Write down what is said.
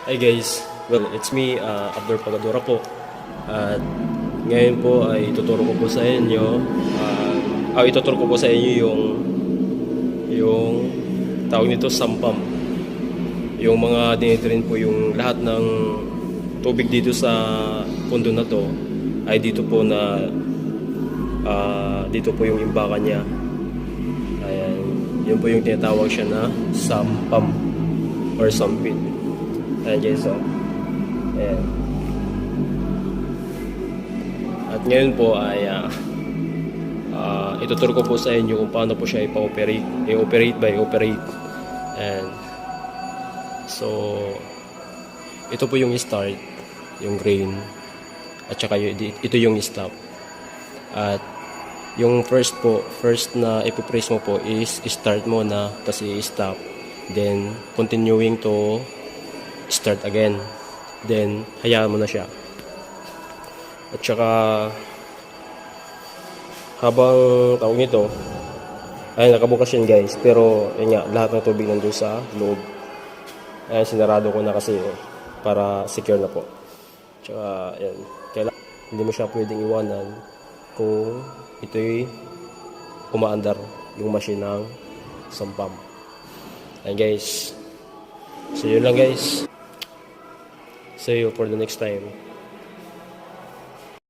Hi guys, well it's me, Abdul Pagadora po. At ngayon po ay ituturo ko po sa inyo, ituturo ko po sa inyo yung tawag nito sampam. Yung mga dinidrain po yung lahat ng tubig dito sa pundo na to ay dito po dito po yung imbakan niya. Ayan, yun po yung tinatawag siya na sampam or sampit. Ayan guys, so ayan. At ngayon po ay ituturo ko po sa inyo kung paano po siya i-operate by operate. And so ito po yung start, yung grain, at saka ito yung stop. At yung first na ipipress mo po is start mo na, tapos i-stop, then continuing to start again, then hayaan mo na siya. At saka habang tawag nito ay nakabukas yan guys, pero yun nga, lahat ng tubig nandun sa loob. Ayan, sinarado ko na kasi para secure na po. At saka yan, hindi mo siya pwedeng iwanan kung ito'y umaandar yung machine ng sampam. Ayan guys, so yun lang guys. See you for the next time.